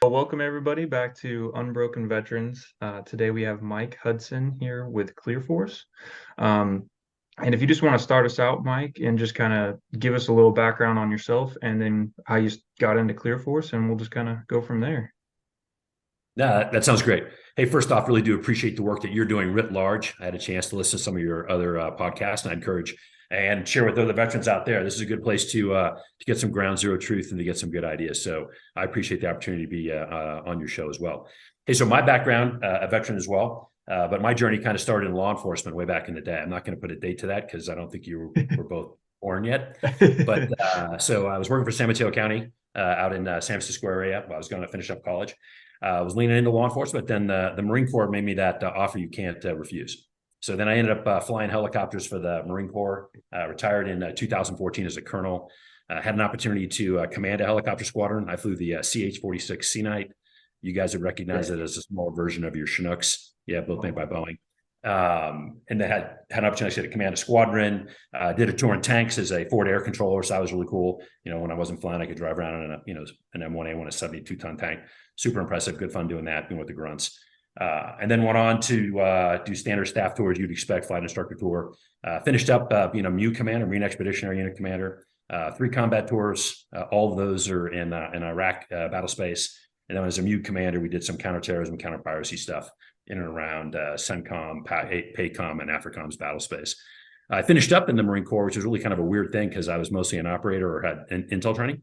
Well, welcome everybody back to Unbroken Veterans. Today we have Mike Hudson here with ClearForce. Um, and if you just want to start us out, Mike, and just kind of give us a little background on yourself and then how you got into ClearForce, and we'll just kind of go from there. No, that sounds great. Hey, first off, really do appreciate the work that you're doing writ large. I had a chance to listen to some of your other podcasts, and I encourage and share with other veterans out there. This is a good place to get some ground zero truth and to get some good ideas. So I appreciate the opportunity to be on your show as well. Hey, so my background, a veteran as well, but my journey kind of started in law enforcement way back in the day. I'm not going to put a date to that because I don't think you were both born yet. But so I was working for San Mateo County out in San Francisco area while I was going to finish up college. I was leaning into law enforcement, but then the Marine Corps made me that offer you can't refuse. So then I ended up flying helicopters for the Marine Corps, retired in 2014 as a colonel, had an opportunity to command a helicopter squadron. I flew the CH-46 Sea Knight. You guys would recognize it as a small version of your Chinooks. Yeah, both made by Boeing. And they had an opportunity to command a squadron, did a tour in tanks as a forward air controller. So that was really cool. You know, when I wasn't flying, I could drive around in an M1A1, a 72-ton tank. Super impressive. Good fun doing that, doing with the grunts. And then went on to do standard staff tours you'd expect, flight instructor tour. Finished up, MU commander, Marine Expeditionary Unit commander, 3 combat tours. All of those are in Iraq battle space. And then as a MU commander, we did some counterterrorism, counter-piracy stuff in and around CENTCOM, PACOM, and AFRICOM's battle space. I finished up in the Marine Corps, which was really kind of a weird thing because I was mostly an operator or had intel training.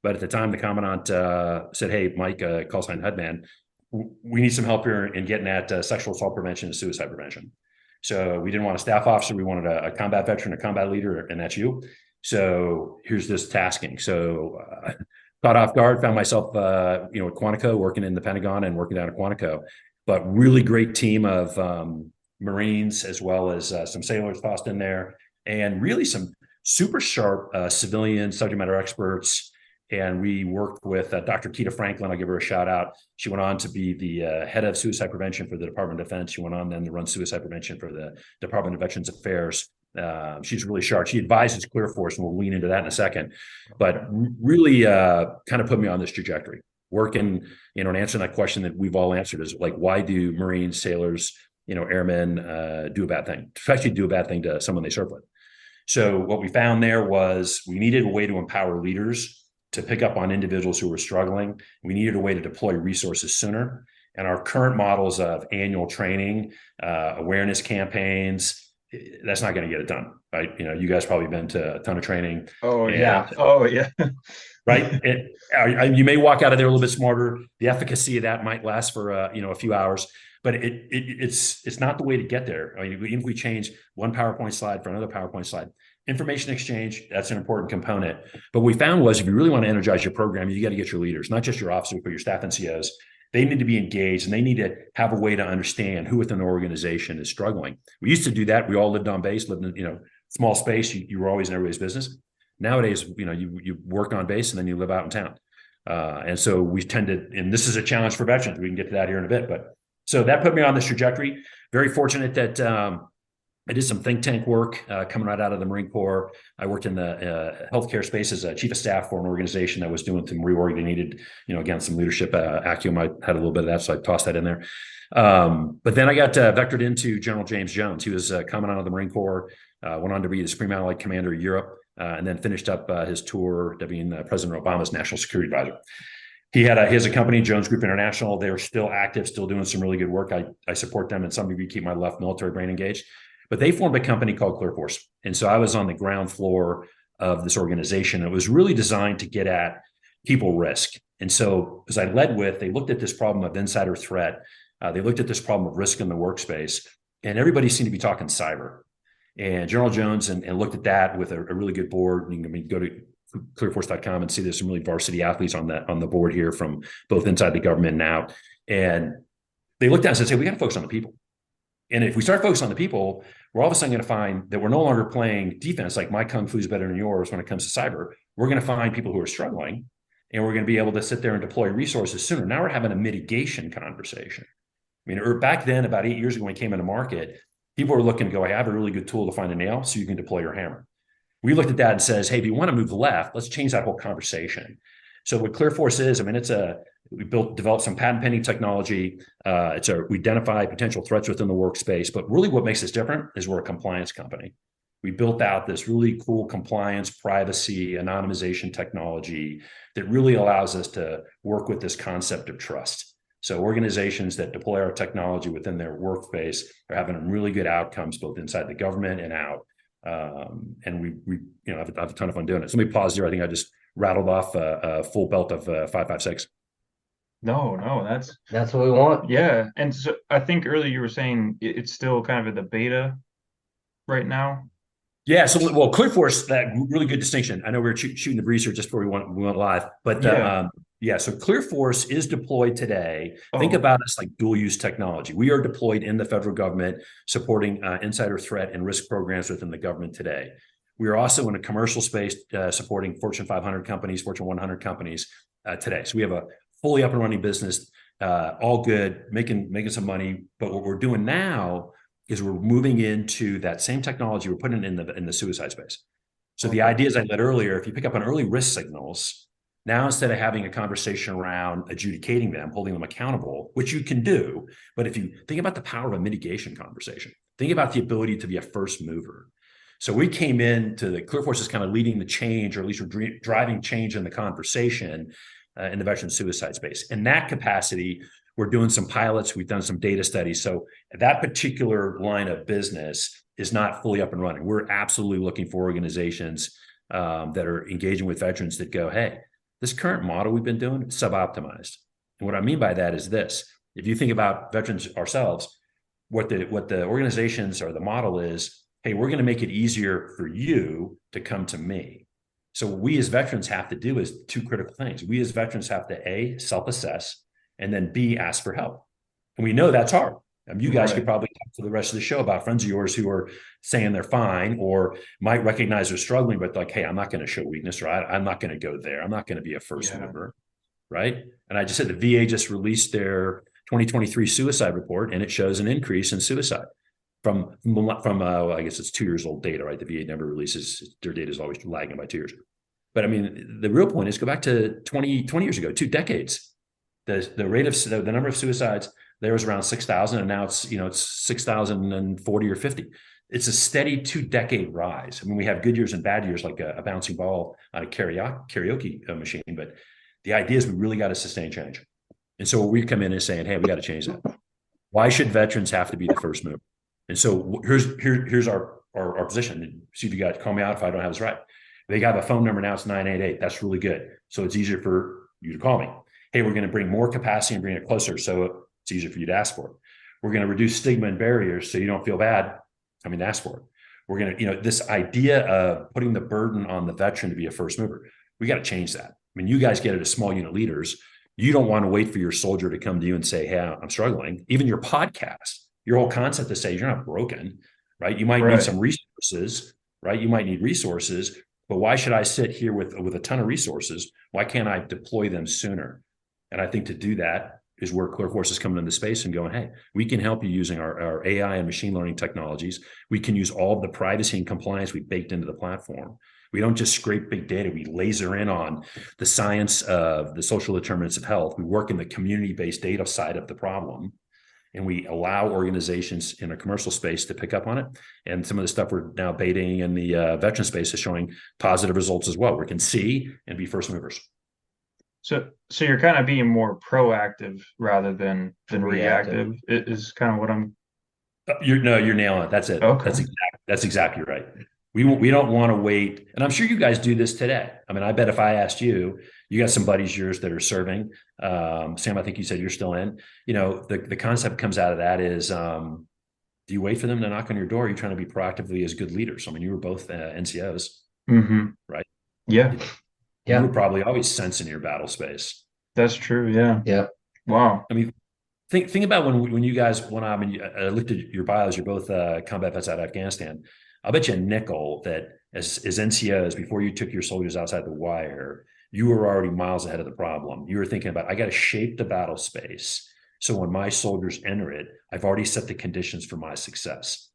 But at the time, the commandant said, "Hey, Mike, call sign Hudman, we need some help here in getting at sexual assault prevention and suicide prevention." So we didn't want a staff officer. We wanted a combat veteran, a combat leader, and that's you. So here's this tasking. So caught off guard, found myself, at Quantico, working in the Pentagon and working down at Quantico. But really great team of Marines as well as some sailors tossed in there, and really some super sharp civilian subject matter experts. And we worked with Dr. Keita Franklin. I'll give her a shout out. She went on to be the head of suicide prevention for the Department of Defense. She went on then to run suicide prevention for the Department of Veterans Affairs. She's really sharp. She advises ClearForce, and we'll lean into that in a second. But really kind of put me on this trajectory. Working, and answering that question that we've all answered is like, why do Marines, sailors, airmen do a bad thing, especially do a bad thing to someone they serve with? So what we found there was we needed a way to empower leaders to pick up on individuals who were struggling. We needed a way to deploy resources sooner. And our current models of annual training, awareness campaigns, that's not going to get it done, right? You guys probably been to a ton of training. Oh, yeah. Oh, yeah. Right. You may walk out of there a little bit smarter. The efficacy of that might last for, a few hours, but it's not the way to get there. I mean, even if we change one PowerPoint slide for another PowerPoint slide, information exchange, that's an important component. But what we found was if you really want to energize your program, you got to get your leaders, not just your officers, but your staff NCOs. They need to be engaged, and they need to have a way to understand who within the organization is struggling. We used to do that. We all lived on base, lived in, small space. You were always in everybody's business. Nowadays, you work on base and then you live out in town. And so we tended, and this is a challenge for veterans. We can get to that here in a bit. But so that put me on this trajectory. Very fortunate that I did some think tank work coming right out of the Marine Corps. I worked in the healthcare space as a chief of staff for an organization that was doing some reorg. They needed, again, some leadership acumen. I had a little bit of that, so I tossed that in there. But then I got vectored into General James Jones. He was coming out of the Marine Corps, went on to be the Supreme Allied Commander of Europe, and then finished up his tour to being President Obama's National Security Advisor. He has a company, Jones Group International. They're still active, still doing some really good work. I support them, and some of you keep my left military brain engaged. But they formed a company called ClearForce. And so I was on the ground floor of this organization. It was really designed to get at people risk. And so as I led with, they looked at this problem of insider threat. They looked at this problem of risk in the workspace, and everybody seemed to be talking cyber. And General Jones and looked at that with a really good board. You can go to clearforce.com and see there's some really varsity athletes on the board here from both inside the government and out. And they looked at us and said, we got to focus on the people. And if we start focusing on the people, we're all of a sudden going to find that we're no longer playing defense like my kung fu is better than yours when it comes to cyber. We're going to find people who are struggling, and we're going to be able to sit there and deploy resources sooner. Now we're having a mitigation conversation. I mean, back then, about 8 years ago when we came into market, people were looking to go, I have a really good tool to find a nail so you can deploy your hammer. We looked at that and says, hey, if you want to move left, let's change that whole conversation. So what ClearForce is, I mean, it's We developed some patent pending technology. We identify potential threats within the workspace, but really what makes us different is we're a compliance company. We built out this really cool compliance, privacy, anonymization technology that really allows us to work with this concept of trust. So organizations that deploy our technology within their workspace are having really good outcomes, both inside the government and out. And we have a ton of fun doing it. So let me pause here. I think I just rattled off a full belt of 556. No, That's what we want. yeah. And so I think earlier you were saying it's still kind of in the beta right now. Yeah. So, well, ClearForce, that really good distinction. I know we were shooting the breeze here just before we went live, but Yeah. yeah. So ClearForce is deployed today. Think Oh, about us like dual use technology. We are deployed in the federal government, supporting insider threat and risk programs within the government today. We are also in a commercial space, supporting Fortune 500 companies, Fortune 100 companies today. So we have a fully up and running business, all good, making some money. But what we're doing now is we're moving into that same technology. We're putting it in the suicide space. So the okay. ideas I led earlier, if you pick up on early risk signals, now instead of having a conversation around adjudicating them, holding them accountable, which you can do, but if you think about the power of a mitigation conversation, think about the ability to be a first mover. So we came into the ClearForce is kind of leading the change, or at least we're driving change in the conversation in the veteran suicide space. In that capacity, we're doing some pilots. We've done some data studies. So that particular line of business is not fully up and running. We're absolutely looking for organizations that are engaging with veterans that go, hey, this current model we've been doing is sub-optimized. And what I mean by that is this: if you think about veterans ourselves, what the organizations or the model is, hey, we're going to make it easier for you to come to me. So what we as veterans have to do is two critical things. We as veterans have to A, self-assess, and then B, ask for help. And we know that's hard. You guys could Right. probably talk to the rest of the show about friends of yours who are saying they're fine or might recognize they're struggling, but like, hey, I'm not going to show weakness, or I'm not going to go there. I'm not going to be a first Yeah. mover, right? And I just said the VA just released their 2023 suicide report, and it shows an increase in suicide from I guess it's 2 years old data, right? The VA never releases their data, is always lagging by 2 years. But I mean, the real point is go back to 20 years ago, 2 decades. The rate of the number of suicides there was around 6,000, and now it's 6,040 or 50. It's a steady 2 decade rise. I mean, we have good years and bad years, like a bouncing ball on a karaoke machine. But the idea is we really got to sustain change. And so we come in and saying, hey, we got to change that. Why should veterans have to be the first mover? And so here's our position. See if you guys call me out if I don't have this right. They got a phone number now. It's 988. That's really good. So it's easier for you to call me. Hey, we're going to bring more capacity and bring it closer, so it's easier for you to ask for it. We're going to reduce stigma and barriers so you don't feel bad coming to ask for it. We're going to, this idea of putting the burden on the veteran to be a first mover, we got to change that. I mean, you guys get it as small unit leaders. You don't want to wait for your soldier to come to you and say, hey, I'm struggling. Even your podcast, your whole concept to say you're not broken, right? You might need some resources, right? You might need resources, but why should I sit here with a ton of resources? Why can't I deploy them sooner? And I think to do that is where ClearForce is coming into space and going, hey, we can help you using our AI and machine learning technologies. We can use all of the privacy and compliance we baked into the platform. We don't just scrape big data. We laser in on the science of the social determinants of health. We work in the community-based data side of the problem, and we allow organizations in a commercial space to pick up on it. And some of the stuff we're now baiting in the veteran space is showing positive results as well. We can see and be first movers. So you're kind of being more proactive rather than reactive is kind of what I'm. You're nailing it. That's it. Okay. That's exactly right. We don't want to wait. And I'm sure you guys do this today. I mean, I bet if I asked you, you got some buddies of yours that are serving. Sam, I think you said you're still in. The concept comes out of that is, do you wait for them to knock on your door? Or are you trying to be proactively as good leaders? I mean, you were both NCOs, right? Yeah. You were probably always sensing your battle space. That's true. Yeah. Yeah. Wow. I mean, think about when you guys went on. I mean, I looked at your bios. You're both combat vets out of Afghanistan. I'll bet you a nickel that as NCOs, before you took your soldiers outside the wire, you were already miles ahead of the problem. You were thinking about, I got to shape the battle space so when my soldiers enter it, I've already set the conditions for my success.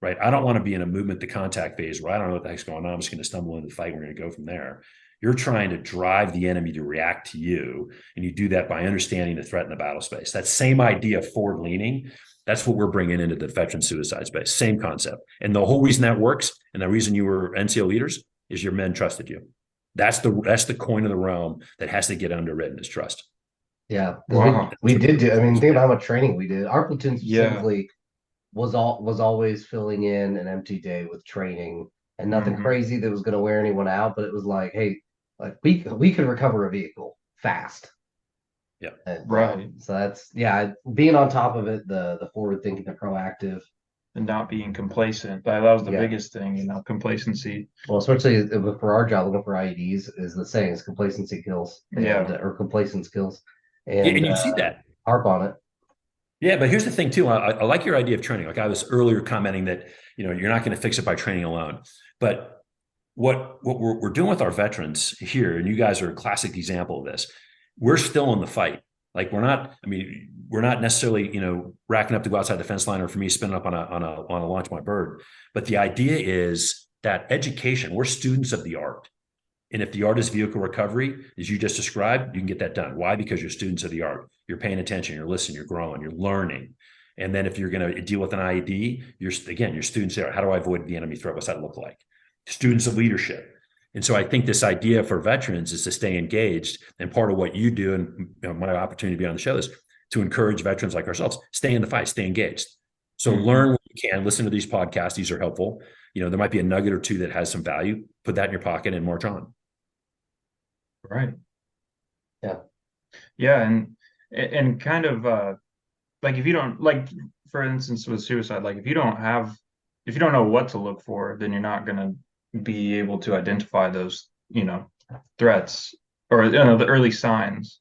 Right? I don't want to be in a movement to contact phase where I don't know what the heck's going on. I'm just going to stumble into the fight. We're going to go from there. You're trying to drive the enemy to react to you. And you do that by understanding the threat in the battle space. That same idea of forward leaning, that's what we're bringing into the veteran suicide space. Same concept. And the whole reason that works, and the reason you were NCO leaders, is your men trusted you. That's the coin of the realm that has to get underwritten, is trust. Yeah, Wow. we did do. I mean, think about how much training we did. Our platoon Yeah. specifically was always filling in an empty day with training and nothing Mhm. crazy that was going to wear anyone out. But it was like, hey, like we could recover a vehicle fast. Yeah. And, Right. so that's being on top of it, the forward thinking, the proactive. And not being complacent. That was the Yeah. biggest thing, complacency. Well, especially for our job, looking for IEDs is the saying is complacency kills. Yeah. Or complacence kills. And And you see that. harp on it. Yeah, but here's the thing too. I like your idea of training. Like I was earlier commenting that you're not going to fix it by training alone. But what we're doing with our veterans here, and you guys are a classic example of this. We're still in the fight. Like we're not. I mean, we're not necessarily racking up to go outside the fence line, or for me spinning up on a launch my bird. But the idea is that education. We're students of the art. And if the art is vehicle recovery, as you just described, you can get that done. Why? Because you're students of the art. You're paying attention, you're listening, you're growing, you're learning. And then if you're going to deal with an IED, you're students there. How do I avoid the enemy threat? What's that look like? Students of leadership. And so I think this idea for veterans is to stay engaged. And part of what you do, and my opportunity to be on the show, is to encourage veterans like ourselves, stay in the fight, stay engaged. So learn what you can, listen to these podcasts. These are helpful. There might be a nugget or two that has some value. Put that in your pocket and march on. Right. Yeah. Yeah. And kind of like if you don't, like for instance with suicide, like if you don't know what to look for, then you're not going to be able to identify those threats or the early signs.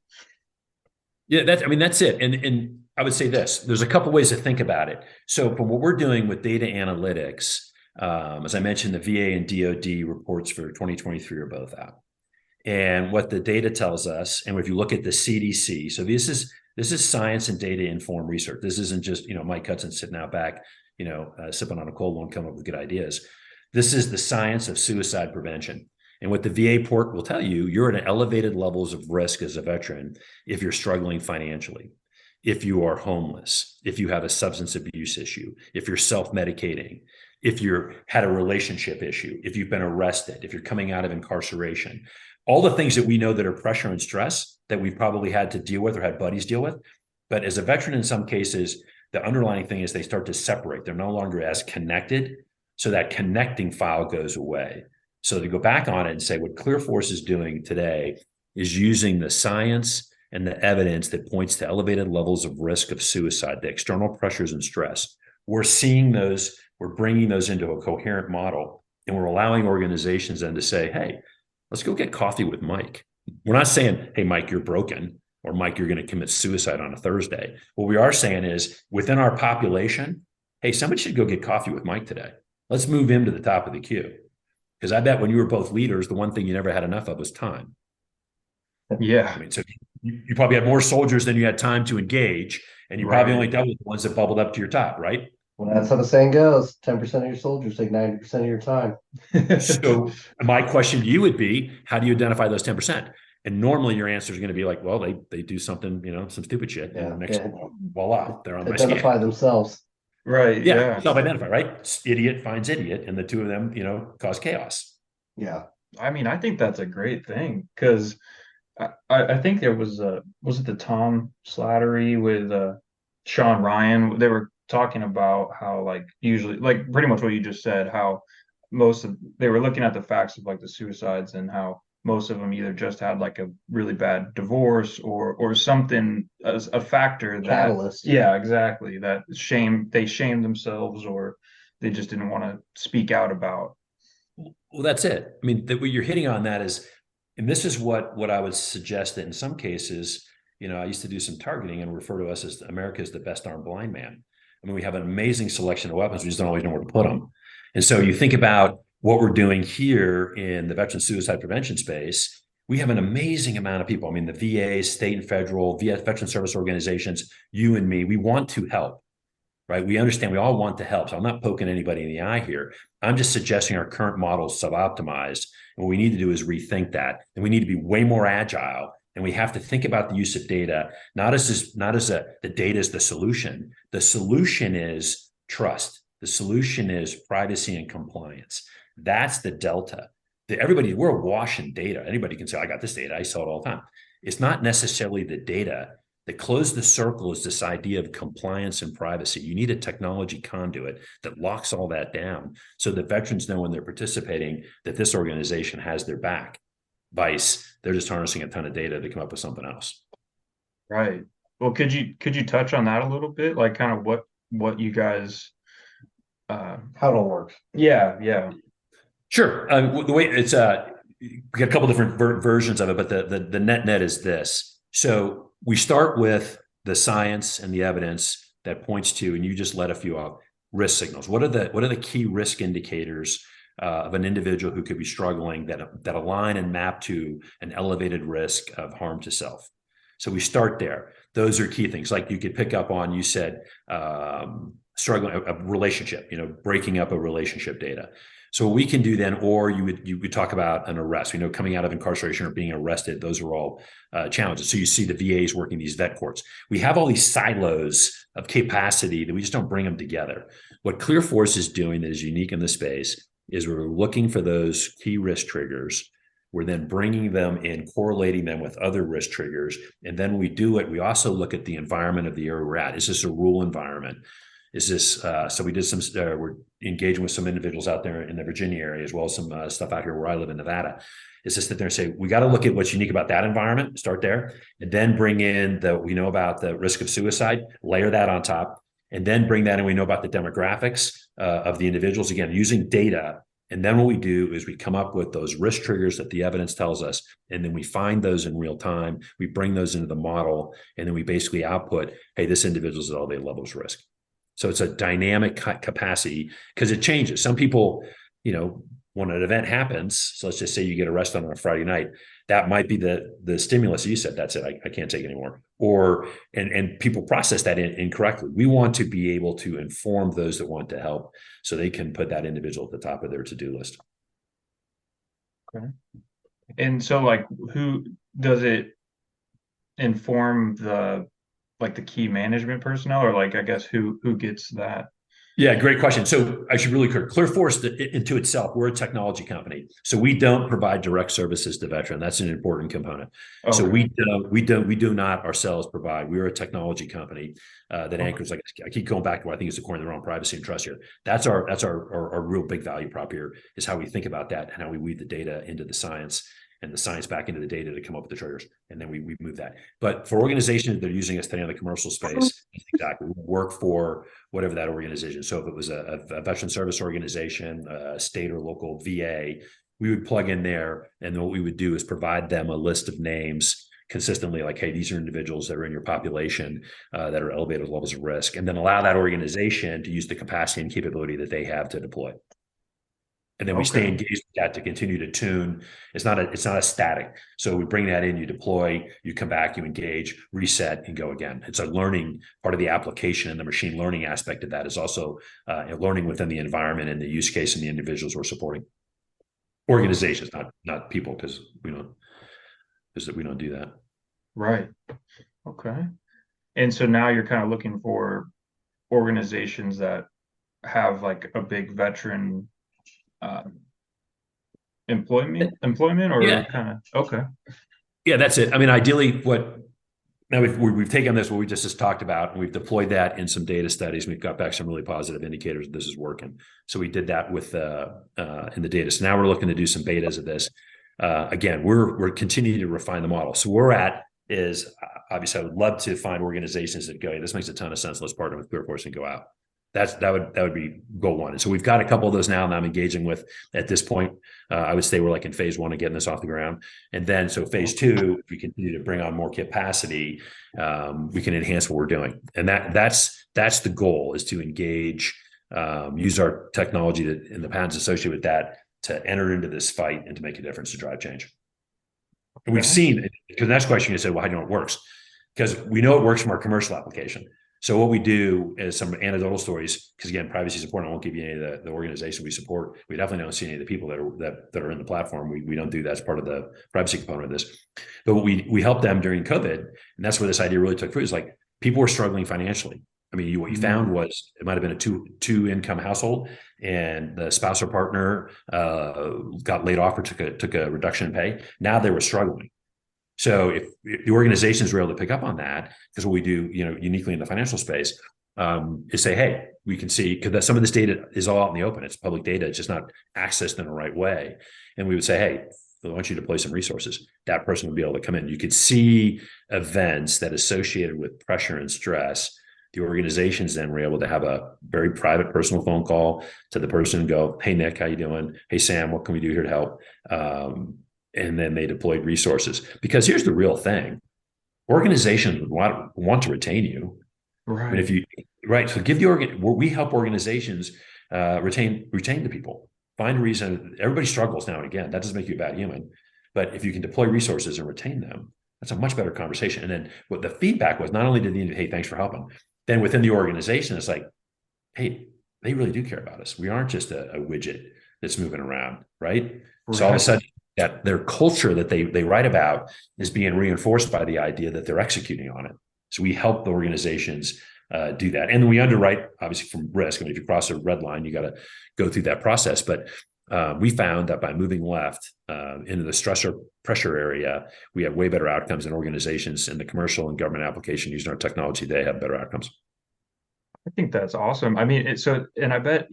Yeah, that's it. And I would say this, there's a couple ways to think about it. So from what we're doing with data analytics, as I mentioned, the VA and DoD reports for 2023 are both out. And what the data tells us, and if you look at the CDC, so this is science and data informed research. This isn't just Mike Hudson sitting out back, sipping on a cold one, coming up with good ideas. This is the science of suicide prevention. And what the VA port will tell you, you're at elevated levels of risk as a veteran if you're struggling financially, if you are homeless, if you have a substance abuse issue, if you're self-medicating, if you're had a relationship issue, if you've been arrested, if you're coming out of incarceration. All the things that we know that are pressure and stress that we've probably had to deal with or had buddies deal with. But as a veteran, in some cases, the underlying thing is they start to separate. They're no longer as connected. So that connecting file goes away. So to go back on it and say what ClearForce is doing today is using the science and the evidence that points to elevated levels of risk of suicide, the external pressures and stress. We're seeing those, we're bringing those into a coherent model, and we're allowing organizations then to say, hey, let's go get coffee with Mike. We're not saying, hey, Mike, you're broken, or Mike, you're going to commit suicide on a Thursday. What we are saying is within our population, hey, somebody should go get coffee with Mike today. Let's move him to the top of the queue. Because I bet when you were both leaders, the one thing you never had enough of was time. Yeah. I mean, so you probably had more soldiers than you had time to engage, and you probably only dealt with the ones that bubbled up to your top, right? Well, that's how the saying goes. 10% of your soldiers take 90% of your time. So my question to you would be, how do you identify those 10%? And normally your answer is going to be like, well, they do something, some stupid shit. Yeah. And next, voila, they're on my Identify themselves. Right. Yeah. Self-identify, right? Idiot finds idiot, and the two of them, cause chaos. Yeah. I mean, I think that's a great thing because I think there was it the Tom Slattery with Sean Ryan? They were talking about how like usually like pretty much what you just said, how they were looking at the facts of like the suicides and how most of them either just had like a really bad divorce or something as a factor that Catalyst. Yeah, exactly, that they shamed themselves or they just didn't want to speak out about. Well, that's it. I mean, what you're hitting on that is, and this is what I would suggest that in some cases, I used to do some targeting and refer to us as America's the best armed blind man. I mean, we have an amazing selection of weapons. We just don't always know where to put them. And so you think about what we're doing here in the veteran suicide prevention space. We have an amazing amount of people. I mean, the VA, state and federal, veteran service organizations, you and me, we want to help. right? We understand we all want to help. So I'm not poking anybody in the eye here. I'm just suggesting our current model is suboptimized. And what we need to do is rethink that. And we need to be way more agile. And we have to think about the use of data, not as the data is the solution. The solution is trust. The solution is privacy and compliance. That's the delta. We're awash in data. Anybody can say, I got this data. I saw it all the time. It's not necessarily the data. That close the circle is this idea of compliance and privacy. You need a technology conduit that locks all that down so that veterans know when they're participating that this organization has their back. Vice, they're just harnessing a ton of data to come up with something else. Right. Well, could you touch on that a little bit? Like kind of what you guys How it all works. Yeah. Sure. The way it's we got a couple different versions of it, but the net is this. So we start with the science and the evidence that points to, and you just let a few out, risk signals. What are the key risk indicators of an individual who could be struggling that align and map to an elevated risk of harm to self? So we start there. Those are key things. Like you could pick up on, you said, struggling a relationship, breaking up a relationship data. So what we can do then, or you would talk about an arrest, coming out of incarceration or being arrested, those are all challenges. So you see the VAs working these vet courts. We have all these silos of capacity that we just don't bring them together. What ClearForce is doing that is unique in the space is we're looking for those key risk triggers. We're then bringing them in, correlating them with other risk triggers. And then we do it. We also look at the environment of the area we're at. Is this a rural environment? Is this, so we did we're engaging with some individuals out there in the Virginia area, as well as some stuff out here where I live in Nevada. Is just sit there and say, we got to look at what's unique about that environment, start there, and then bring in we know about the risk of suicide, layer that on top, and then bring that in. We know about the demographics of the individuals, again, using data. And then what we do is we come up with those risk triggers that the evidence tells us, and then we find those in real time. We bring those into the model, and then we basically output, hey, this individual's at elevated levels of risk. So it's a dynamic capacity because it changes. Some people, when an event happens, so let's just say you get arrested on a Friday night, that might be the stimulus. You said, that's it, I can't take it anymore. And people process that incorrectly. We want to be able to inform those that want to help so they can put that individual at the top of their to-do list. Okay. And so like who does it inform the key management personnel, or I guess who gets that? Yeah, great question. So I should really clear ClearForce into itself. We're a technology company, so we don't provide direct services to veteran. That's an important component. Okay. So we do not ourselves provide. We are a technology company that anchors. Like I keep going back to what I think is the core of their own privacy and trust here. That's our real big value prop here, is how we think about that and how we weave the data into the science and the science back into the data to come up with the triggers. And then we move that. But for organizations that are using us today in the commercial space, exactly, we work for whatever that organization. So if it was a veteran service organization, a state or local VA, we would plug in there. And then what we would do is provide them a list of names consistently, like, hey, these are individuals that are in your population that are elevated levels of risk, and then allow that organization to use the capacity and capability that they have to deploy. And then we stay engaged with that to continue to tune. It's not a static. So we bring that in, you deploy, you come back, you engage, reset, and go again. It's a learning part of the application, and the machine learning aspect of that is also learning within the environment and the use case and the individuals we're supporting. Organizations, not people, because we don't do that. Right. Okay. And so now you're kind of looking for organizations that have a big veteran employment or kind of okay. Yeah, that's it. I mean, ideally, we've taken this, what we just talked about, and we've deployed that in some data studies. We've got back some really positive indicators that this is working. So we did that with in the data. So now we're looking to do some betas of this. Again, we're continuing to refine the model. So where we're at is, obviously, I would love to find organizations that go, hey, this makes a ton of sense. Let's partner with ClearForce and go out. That would be goal one. And so we've got a couple of those now, and I'm engaging with at this point. I would say we're in phase one of getting this off the ground. And then so phase two, if we continue to bring on more capacity, we can enhance what we're doing. And that's the goal, is to engage, use our technology and the patents associated with that to enter into this fight and to make a difference, to drive change. And we've seen, because the next question you said, well, how do you know it works? Because we know it works from our commercial application. So what we do is some anecdotal stories, because again, privacy is important. I won't give you any of the organization we support. We definitely don't see any of the people that are in the platform. We don't do that as part of the privacy component of this. But we help them during COVID, and that's where this idea really took root. Is like people were struggling financially. I mean, what you found was it might have been a two income household, and the spouse or partner got laid off or took a reduction in pay. Now they were struggling. So if the organizations were able to pick up on that, because what we do, uniquely in the financial space, is say, hey, we can see, because some of this data is all out in the open. It's public data. It's just not accessed in the right way. And we would say, hey, I want you to deploy some resources. That person would be able to come in. You could see events that associated with pressure and stress. The organizations then were able to have a very private personal phone call to the person and go, hey, Nick, how you doing? Hey, Sam, what can we do here to help? And then they deployed resources. Because here's the real thing. Organizations would want to retain you. Right. But so we help organizations retain the people. Find a reason. Everybody struggles now and again. That doesn't make you a bad human. But if you can deploy resources and retain them, that's a much better conversation. And then what the feedback was, not only did they, hey, thanks for helping. Then within the organization, it's like, hey, they really do care about us. We aren't just a widget that's moving around, right? So all of a sudden, that their culture that they write about is being reinforced by the idea that they're executing on it. So we help the organizations do that. And we underwrite, obviously, from risk. I mean, if you cross a red line, you got to go through that process. But we found that by moving left into the pressure area, we have way better outcomes in organizations in the commercial and government application using our technology. They have better outcomes. I think that's awesome. I mean, and I bet,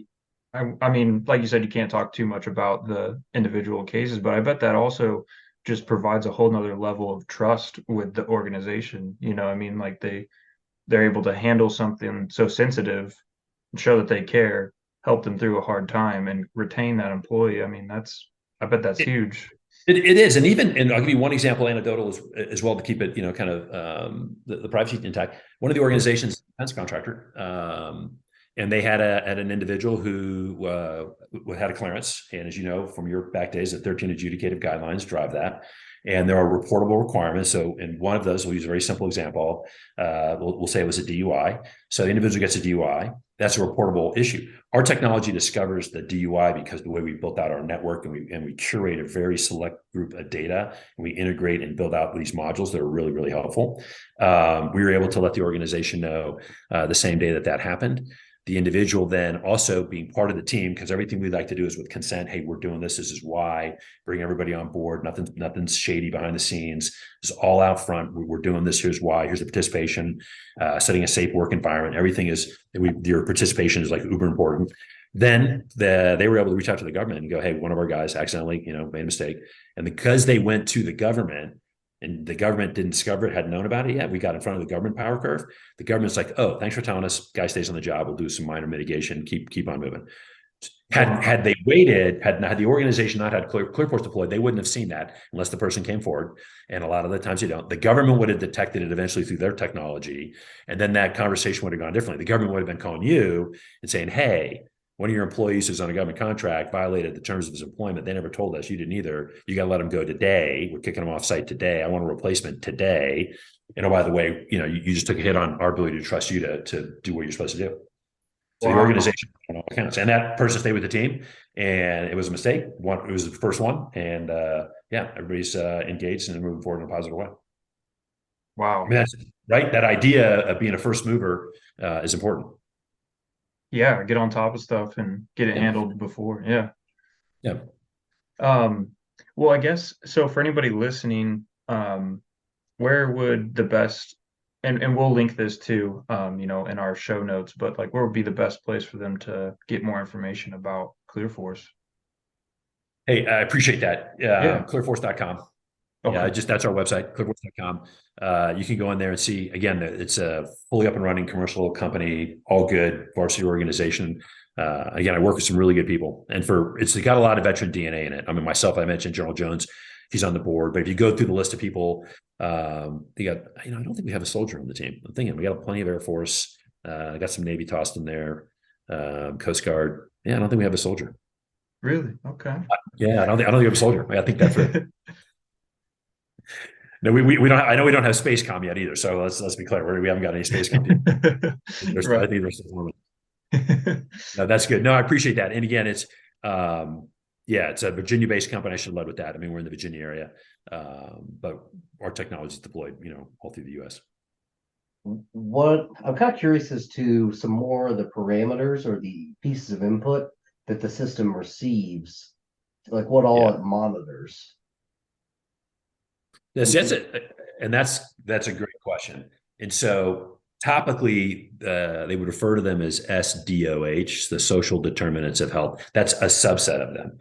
I mean, like you said, you can't talk too much about the individual cases, but I bet that also just provides a whole nother level of trust with the organization. I mean, like they're able to handle something so sensitive and show that they care, help them through a hard time and retain that employee. I mean, I bet that's huge. It is. And I'll give you one example, anecdotal as well, to keep it, kind of the privacy intact. One of the organizations, defense contractor, and they had an individual who had a clearance. And as you know, from your back days, the 13 adjudicative guidelines drive that. And there are reportable requirements. So in one of those, we'll use a very simple example. We'll say it was a DUI. So the individual gets a DUI. That's a reportable issue. Our technology discovers the DUI because the way we built out our network and we curate a very select group of data, and we integrate and build out these modules that are really, really helpful. We were able to let the organization know the same day that happened. The individual then also being part of the team, because everything we like to do is with consent. Hey, we're doing this. This is why. Bring everybody on board. Nothing's shady behind the scenes. It's all out front. We're doing this. Here's why. Here's the participation. Setting a safe work environment. Everything is. Your participation is like uber important. Then they were able to reach out to the government and go, hey, one of our guys accidentally, made a mistake, and because they went to the government. And the government didn't discover it, hadn't known about it yet. We got in front of the government power curve. The government's like, oh, thanks for telling us. Guy stays on the job. We'll do some minor mitigation. Keep on moving. Had they waited, had the organization not had ClearForce deployed, they wouldn't have seen that unless the person came forward. And a lot of the times they don't. The government would have detected it eventually through their technology. And then that conversation would have gone differently. The government would have been calling you and saying, hey, one of your employees who's on a government contract violated the terms of his employment. They never told us. You didn't either. You got to let him go today. We're kicking him off site today. I want a replacement today. And oh, by the way, you just took a hit on our ability to trust you to do what you're supposed to do. So the organization counts, and that person stayed with the team, and it was a mistake. It was the first one, and everybody's engaged and moving forward in a positive way. Wow. I mean, that's right. That idea of being a first mover is important. Yeah, get on top of stuff and get it handled before. Yeah. Yeah. Well, I guess so for anybody listening, where would the best and we'll link this to in our show notes, but like where would be the best place for them to get more information about ClearForce? Hey, I appreciate that. ClearForce.com. Okay. Yeah, that's our website, ClearForce.com. You can go in there and see, again, it's a fully up and running commercial company, all good, varsity organization. Again, I work with some really good people, and it's got a lot of veteran DNA in it. I mean, myself, I mentioned General Jones, he's on the board, but if you go through the list of people, they got, I don't think we have a soldier on the team. I'm thinking we got plenty of Air Force. I got some Navy tossed in there, Coast Guard. Yeah, I don't think we have a soldier. Really? Okay. I don't think we have a soldier. I think that's right. No, we don't. I know we don't have space com yet either. So let's be clear. We haven't got any space com yet. I Right. think there's still. No, that's good. No, I appreciate that. And again, yeah, it's a Virginia-based company. I should have led with that. I mean, we're in the Virginia area, but our technology is deployed, all through the U.S. What I'm kind of curious as to some more of the parameters or the pieces of input that the system receives, like what all Yeah. it monitors. That's it, and that's a great question. And so topically, they would refer to them as SDOH, the social determinants of health. That's a subset of them.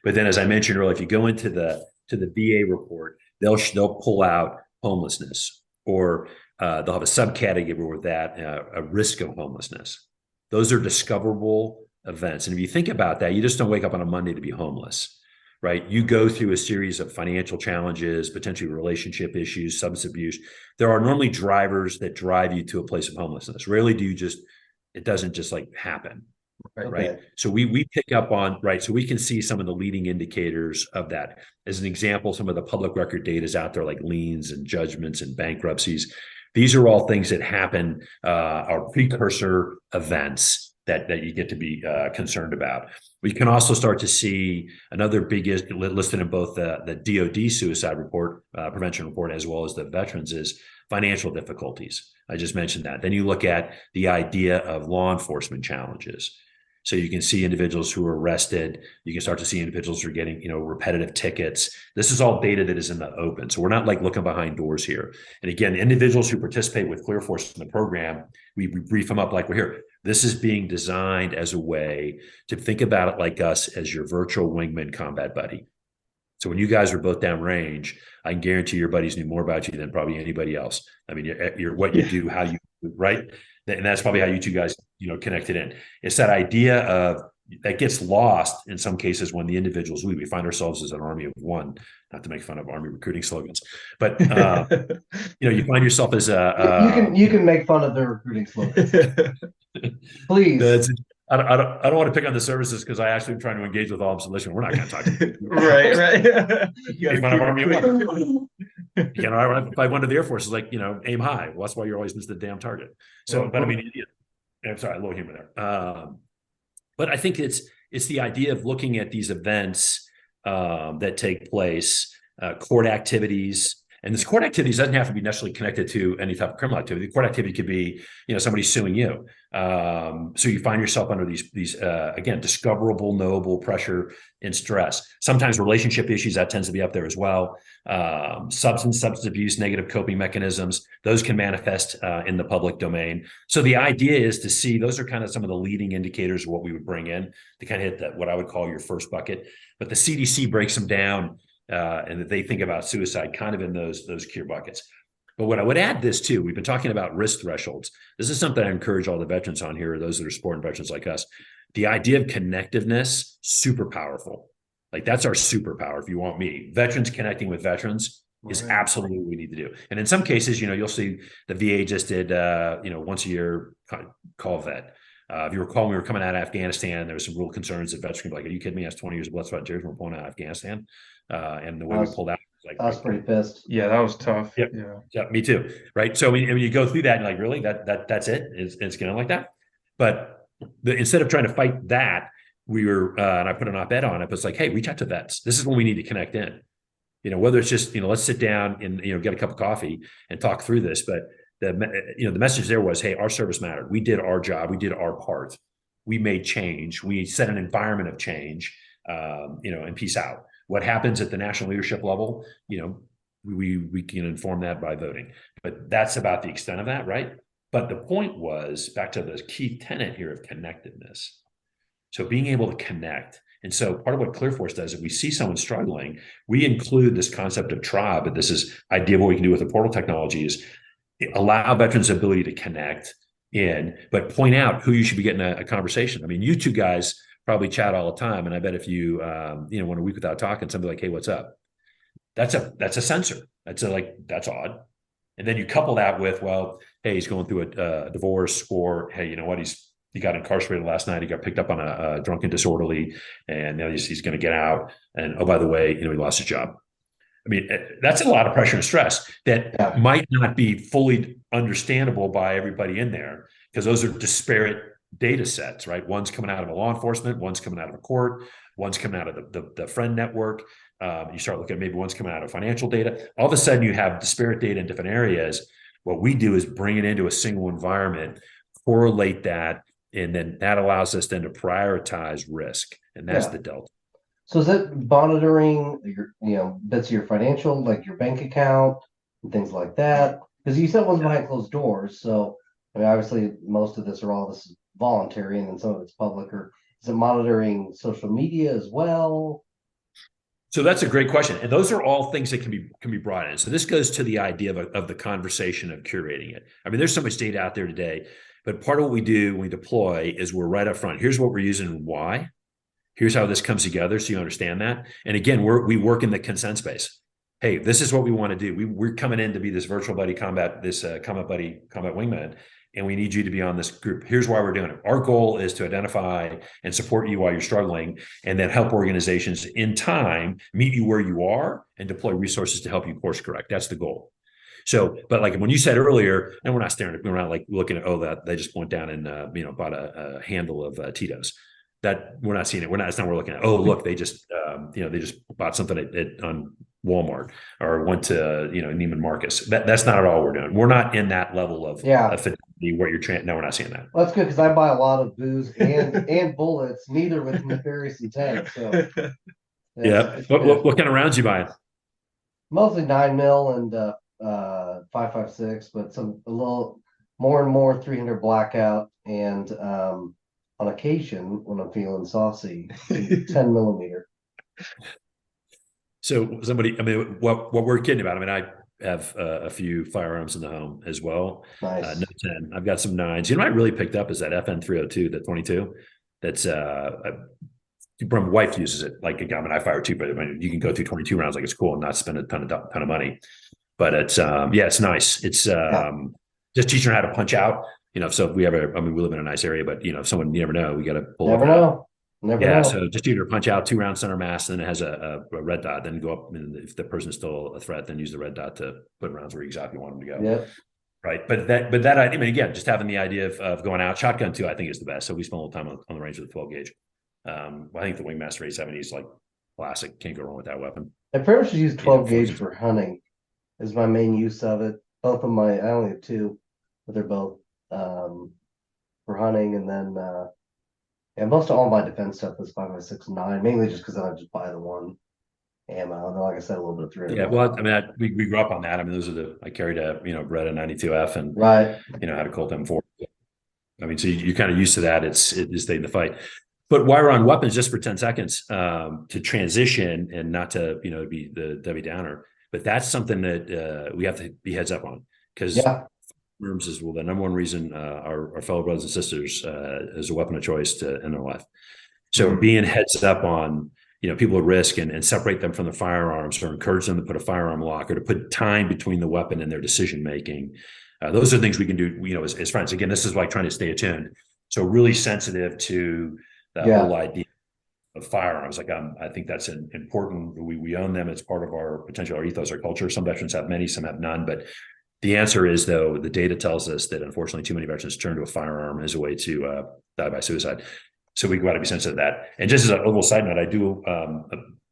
But then, as I mentioned earlier, if you go into the VA report, they'll pull out homelessness, or they'll have a subcategory with that, a risk of homelessness. Those are discoverable events. And if you think about that, you just don't wake up on a Monday to be homeless, right? You go through a series of financial challenges, potentially relationship issues, substance abuse. There are normally drivers that drive you to a place of homelessness. Rarely do you it doesn't just like happen. Right. Okay. So we pick up on, right. So we can see some of the leading indicators of that. As an example, some of the public record data is out there, like liens and judgments and bankruptcies. These are all things that happen, are precursor events that you get to be concerned about. We can also start to see another big listed in both the DoD suicide report, prevention report, as well as the veterans, is financial difficulties. I just mentioned that. Then you look at the idea of law enforcement challenges. So you can see individuals who are arrested. You can start to see individuals who are getting, repetitive tickets. This is all data that is in the open. So we're not like looking behind doors here. And again, the individuals who participate with ClearForce in the program, we brief them up like we're here. This is being designed as a way to think about it like us as your virtual wingman combat buddy. So when you guys are both downrange, I can guarantee your buddies knew more about you than probably anybody else. I mean, you're what you do, how you right, and that's probably how you two guys, connected in. It's that idea of that gets lost in some cases when the individuals we find ourselves as an army of one. Not to make fun of Army recruiting slogans, but you find yourself as you can make fun of their recruiting slogans, please. I don't want to pick on the services because I actually am trying to engage with all of them. So listen, we're not going to talk. Right. If I went to the Air Force, it's like, aim high. Well, that's why you're always missing the damn target. So, but I mean, I'm sorry, a little humor there. But I think it's the idea of looking at these events that take place, court activities. And this court activities doesn't have to be necessarily connected to any type of criminal activity. The court activity could be, somebody suing you. So you find yourself under these again, discoverable, knowable pressure and stress. Sometimes relationship issues, that tends to be up there as well. Substance abuse, negative coping mechanisms, those can manifest in the public domain. So the idea is to see, those are kind of some of the leading indicators of what we would bring in to kind of hit what I would call your first bucket. But the CDC breaks them down. And that they think about suicide kind of in those cure buckets. But what I would add this too, we've been talking about risk thresholds. This is something I encourage all the veterans on here, those that are supporting veterans like us. The idea of connectiveness, super powerful. Like that's our superpower, if you want me. Veterans connecting with veterans is absolutely what we need to do. And in some cases, you'll see the VA just did, once a year call vet. If you recall, when we were coming out of Afghanistan, there was some real concerns that veterans were like, are you kidding me? That's 20 years of blood, sweat, and tears. We're pulling out of Afghanistan. And the way we pulled out, I was pretty pissed. Yeah, that was tough. Yep. Yeah, me too. Right. So when you go through that, and like, really, that's it? It's going like that. But instead of trying to fight that, we were, and I put an op-ed on it, but it's like, hey, reach out to vets. This is when we need to connect in. Whether it's just, let's sit down and, get a cup of coffee and talk through this. But the message there was, hey, our service mattered. We did our job. We did our part. We made change. We set an environment of change, and peace out. What happens at the national leadership level, we can inform that by voting. But that's about the extent of that, right? But the point was, back to the key tenet here of connectedness. So being able to connect. And so part of what ClearForce does, if we see someone struggling, we include this concept of tribe, but this is idea of what we can do with the portal technology is allow veterans the ability to connect in, but point out who you should be getting a conversation. I mean, you two guys probably chat all the time. And I bet if you, went a week without talking, somebody like, hey, what's up? That's a sensor. That's odd. And then you couple that with, well, hey, he's going through a divorce, or, hey, you know what? He got incarcerated last night. He got picked up on a drunken disorderly, and now he's going to get out. And oh, by the way, he lost his job. mean, that's a lot of pressure and stress that Yeah. might not be fully understandable by everybody in there, because those are disparate data sets, right? One's coming out of a law enforcement, one's coming out of a court, one's coming out of the friend network. You start looking at maybe one's coming out of financial data. All of a sudden, you have disparate data in different areas. What we do is bring it into a single environment, correlate that, and then that allows us then to prioritize risk, and that's Yeah. the delta. So is it monitoring your, bits of your financial, like your bank account and things like that? Because you said one's behind closed doors. So, I mean, obviously most of this is voluntary and then some of it's public, or is it monitoring social media as well? So that's a great question, and those are all things that can be brought in. So this goes to the idea of the conversation of curating it. I mean, there's so much data out there today, but part of what we do when we deploy is we're right up front. Here's what we're using and why. Here's how this comes together, so you understand that. And again, we work in the consent space. Hey, this is what we want to do. We're coming in to be this virtual buddy combat, this combat buddy combat wingman, and we need you to be on this group. Here's why we're doing it. Our goal is to identify and support you while you're struggling, and then help organizations in time meet you where you are and deploy resources to help you course correct. That's the goal. So, but like when you said earlier, and we're not staring, we're not like looking at, that they just went down and bought a handle of Tito's. That we're not seeing it. That's not what we're looking at. Oh, look, they just they just bought something on Walmart or went to Neiman Marcus. That's not at all we're doing. We're not in that level of fidelity where you're trying. No, we're not seeing that. Well, that's good, because I buy a lot of booze and bullets, neither with nefarious intent. So yeah. What kind of rounds you buying? Mostly 9mm and 5.56, but a little more and more 300 blackout, and on occasion when I'm feeling saucy, 10mm. So somebody, I mean, what we're kidding about, I mean, I have a few firearms in the home as well. Nice. No 10. I've got some 9s. You know what I really picked up is that FN 302, the 22. That's my wife uses it. Like, I mean, I fire too, but I mean, you can go through 22 rounds like it's cool and not spend a ton of money. But it's it's nice. It's just teaching her how to punch out. So if we ever, I mean, we live in a nice area, but if someone, you never know, we got to pull Never it know. Never know. So just either punch out 2 round center mass, then it has a red dot, then go up. And if the person's still a threat, then use the red dot to put rounds where you exactly want them to go. Yep. Right. But that, I mean, again, just having the idea of going out, shotgun too, I think is the best. So we spend a little time on the range with the 12 gauge. I think the Wingmaster 870 is like classic. Can't go wrong with that weapon. I pretty much use 12 gauge for hunting is my main use of it. Both of I only have 2, but they're both for hunting. And then most of all my defense stuff is 5.56 mainly just because I just buy the one ammo. And then, like I said, a little bit of 300. Yeah, well, I mean, we grew up on that. I mean, those are I carried a Beretta 92F and right. Had a Colt M4. I mean, so you're kind of used to that. It's stayed in the fight. But while we're on weapons, just for 10 seconds, to transition and not to be the Debbie Downer, but that's something that we have to be heads up on, because firearms is the number one reason our fellow brothers and sisters is a weapon of choice to end their life. So being heads up on people at risk and separate them from the firearms, or encourage them to put a firearm lock, or to put time between the weapon and their decision making. Those are things we can do, as friends. Again, this is like trying to stay attuned. So really sensitive to the whole idea of firearms. Like, I think that's important. We own them. It's part of our ethos, our culture. Some veterans have many, some have none. But the answer is, though, the data tells us that unfortunately too many veterans turn to a firearm as a way to die by suicide. So we've got to be sensitive to that. And just as a little side note, I do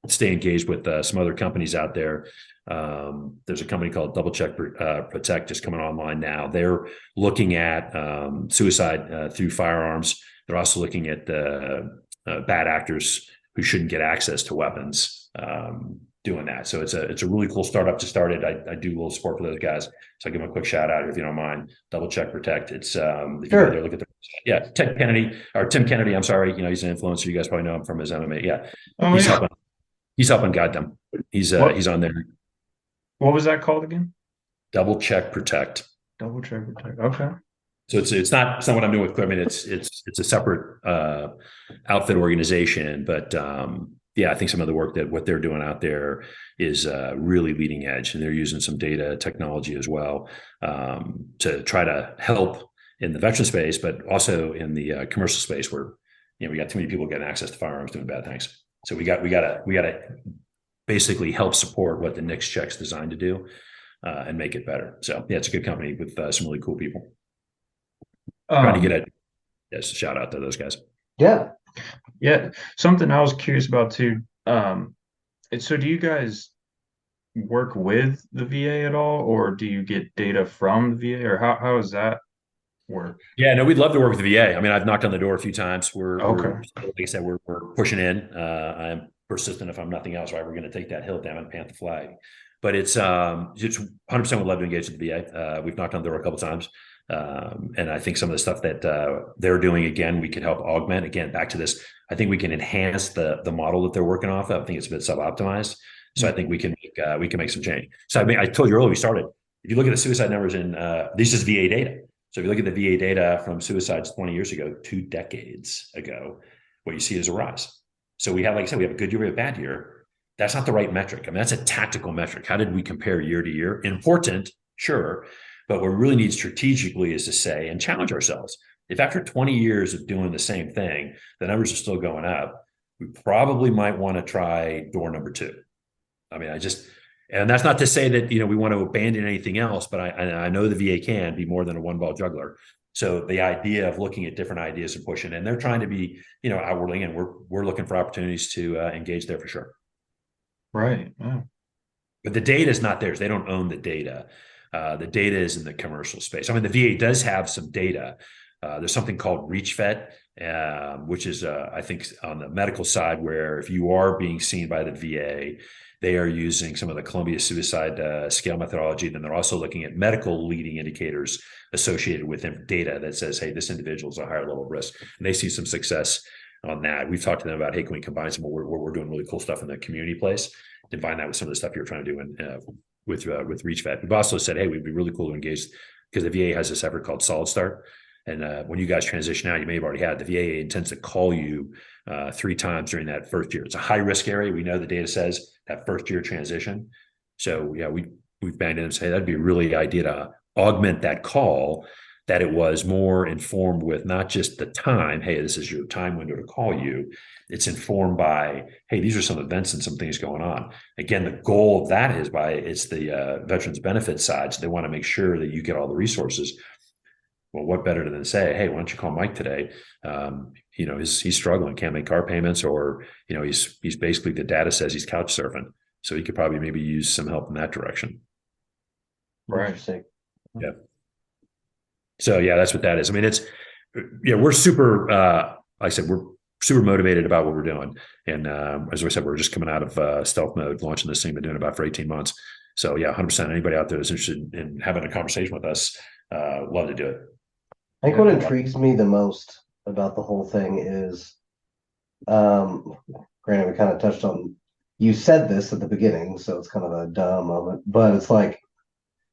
stay engaged with some other companies out there. There's a company called Double Check Protect just coming online now. They're looking at suicide through firearms. They're also looking at bad actors who shouldn't get access to weapons doing that. So it's a really cool startup to start it. I do a little support for those guys. So I give them a quick shout out if you don't mind. Double Check Protect. It's sure. Look at Tim Kennedy. I'm sorry. He's an influencer. You guys probably know him from his MMA. Yeah. He's helping guide them. He's on there. What was that called again? Double Check Protect. Double Check Protect. Okay. So it's not what I'm doing with Clear. I mean, it's a separate outfit organization, but I think some of the work that what they're doing out there is really leading edge, and they're using some data technology as well to try to help in the veteran space, but also in the commercial space where we got too many people getting access to firearms doing bad things. So we got to basically help support what the NICS check's designed to do and make it better. So yeah, it's a good company with some really cool people. Trying to get a shout out to those guys. Yeah. Yeah, something I was curious about too. So do you guys work with the VA at all, or do you get data from the VA, or how does that work? Yeah, no, we'd love to work with the VA. I mean, I've knocked on the door a few times. We're Okay. like I said, we're pushing in. I'm persistent. If I'm nothing else, right, we're going to take that hill down and plant the flag. But it's 100% would love to engage with the VA. We've knocked on the door a couple of times. And I think some of the stuff that they're doing, again, we could help augment. Again, back to this, I think we can enhance the model that they're working off of. I think it's a bit sub-optimized. So I think we can make some change. So I mean, I told you earlier we started. If you look at the suicide numbers in this is VA data. So if you look at the VA data from suicides 20 years ago, 2 decades ago, what you see is a rise. So we have, like I said, we have a good year, we have a bad year. That's not the right metric. I mean, that's a tactical metric. How did we compare year to year? Important, sure. But what we really need strategically is to say and challenge ourselves. If after 20 years of doing the same thing, the numbers are still going up, we probably might want to try door number 2. I mean, and that's not to say that, we want to abandon anything else, but I know the VA can be more than a one ball juggler. So the idea of looking at different ideas and pushing, and they're trying to be, outwardly, and we're looking for opportunities to engage there for sure. Right. Yeah. But the data is not theirs. They don't own the data. The data is in the commercial space. I mean, the VA does have some data. There's something called ReachVet, which is, I think, on the medical side, where if you are being seen by the VA, they are using some of the Columbia Suicide Scale methodology. Then they're also looking at medical leading indicators associated with data that says, hey, this individual is a higher level of risk. And they see some success on that. We've talked to them about, hey, can we combine some more? We're doing really cool stuff in the community place. Combine that with some of the stuff you're trying to do with ReachVet. We've also said, hey, we'd be really cool to engage because the VA has this effort called Solid Start. And when you guys transition out, you may have already had, the VA intends to call you 3 times during that first year. It's a high risk area. We know the data says that first year transition. So yeah, we've banged in and say that'd be a really idea to augment that call, that it was more informed with not just the time, hey, this is your time window to call you. It's informed by, hey, these are some events and some things going on. Again, the goal of that is it's the veterans benefits side. So they want to make sure that you get all the resources. Well, what better than say, hey, why don't you call Mike today? He's struggling, can't make car payments, or, he's basically, the data says he's couch surfing. So he could probably maybe use some help in that direction. Right. Yeah. So yeah, that's what that is. I mean, we're super, like I said, we're super motivated about what we're doing. And as I said, we're just coming out of stealth mode, launching this thing, been doing it about for 18 months. So yeah, 100%. Anybody out there that's interested in having a conversation with us, love to do it. I think what intrigues me the most about the whole thing is, granted, we kind of touched on, you said this at the beginning, so it's kind of a duh moment, but it's like,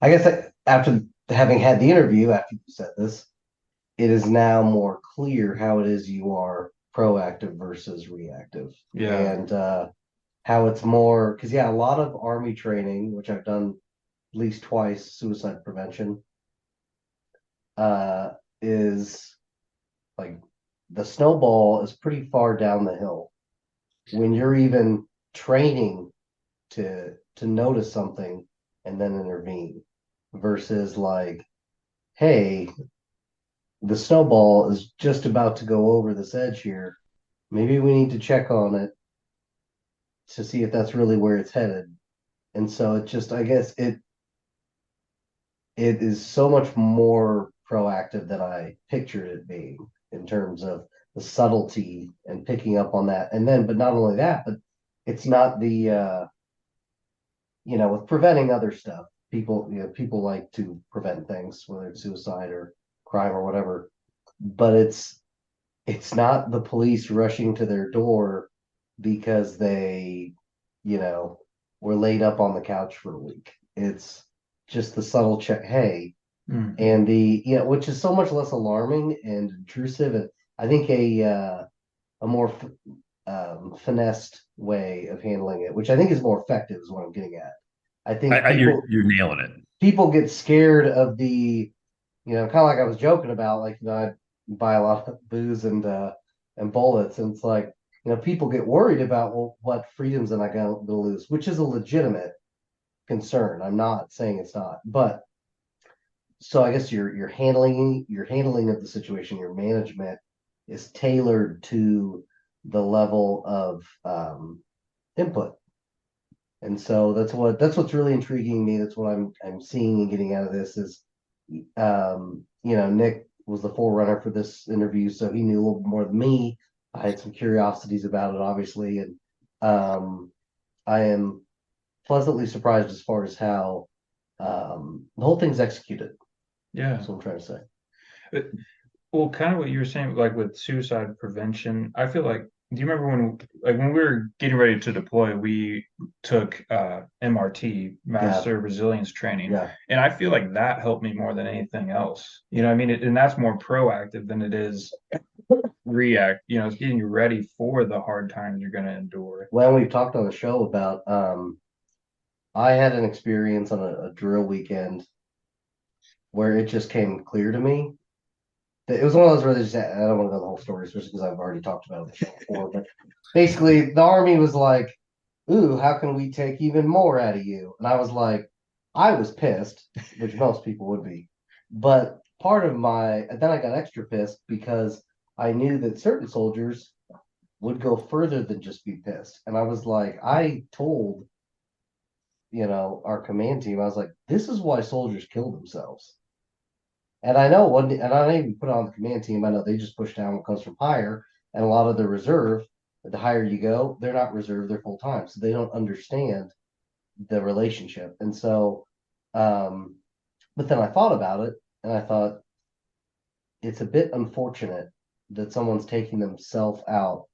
I guess after having had the interview, after you said this, it is now more clear how it is you are proactive versus reactive. Yeah. And how it's more, because a lot of Army training, which I've done at least twice, suicide prevention, is like the snowball is pretty far down the hill when you're even training to notice something and then intervene, versus like, hey, the snowball is just about to go over this edge here. Maybe we need to check on it to see if that's really where it's headed. And so it just, I guess it is so much more proactive than I pictured it being, in terms of the subtlety and picking up on that. And then, but not only that, but it's not the, with preventing other stuff, people like to prevent things, whether it's suicide or crime or whatever, but it's not the police rushing to their door because they, were laid up on the couch for a week. It's just the subtle check, hey, and which is so much less alarming and intrusive, and I think a more finessed way of handling it, which I think is more effective, is what I'm getting at. I think you're nailing it. People get scared of the, kind of like I was joking about, like, I buy a lot of booze and bullets, and it's like, people get worried about, well, what freedoms am I going to lose, which is a legitimate concern. I'm not saying it's not, but so I guess your handling of the situation, your management is tailored to the level of input. And so that's what's really intriguing me. That's what I'm seeing and getting out of this is, Nick was the forerunner for this interview, so he knew a little more than me. I had some curiosities about it, obviously, and I am pleasantly surprised as far as how the whole thing's executed. Yeah. That's what I'm trying to say. Well, kind of what you were saying, like with suicide prevention, I feel like, do you remember when we were getting ready to deploy, we took MRT, Master Resilience Training, Yeah. and I feel like that helped me more than anything else. You know, what I mean, and that's more proactive than it is react. You know, it's getting you ready for the hard times you're going to endure. Well, we've talked on the show about I had an experience on a drill weekend where it just came clear to me that it was one of those where they just, I don't want to go the whole story, especially because I've already talked about it before, but basically the Army was like, ooh, how can we take even more out of you? And I was like, I was pissed, which most people would be. But then I got extra pissed because I knew that certain soldiers would go further than just be pissed. And I was like, I told, our command team, I was like, this is why soldiers kill themselves. And I know and I don't even put it on the command team. I know they just push down what comes from higher, and a lot of the reserve. The higher you go, they're not reserve; they're full time, so they don't understand the relationship. And so, but then I thought about it, and I thought it's a bit unfortunate that someone's taking themselves out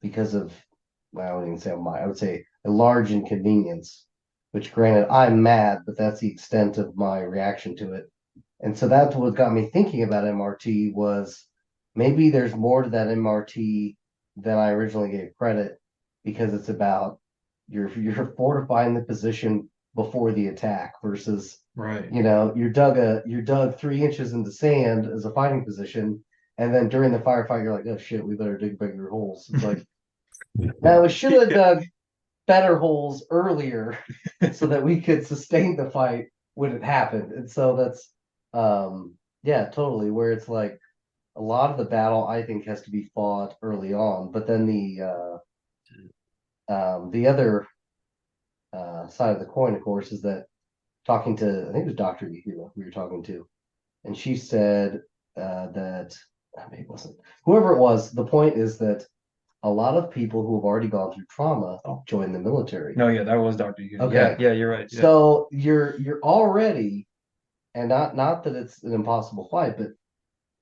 because of, well, I wouldn't even say I would say a large inconvenience. Which, granted, I'm mad, but that's the extent of my reaction to it. And so that's what got me thinking about MRT was maybe there's more to that MRT than I originally gave credit, because it's about you're fortifying the position before the attack versus Right. you're dug 3 inches in the sand as a fighting position, and then during the firefight you're like, oh shit, we better dig bigger holes. It's like, now we should have dug better holes earlier so that we could sustain the fight when it happened. And so that's yeah, totally, where it's like a lot of the battle I think has to be fought early on, but then the other side of the coin, of course, is that talking to, I think it was Dr. Yahoo we were talking to, and she said that, maybe it wasn't, whoever it was, the point is that a lot of people who have already gone through trauma join the military. No, yeah, that was Dr. Hughes. Okay. Yeah, you're right. Yeah. So you're already, and not that it's an impossible fight, but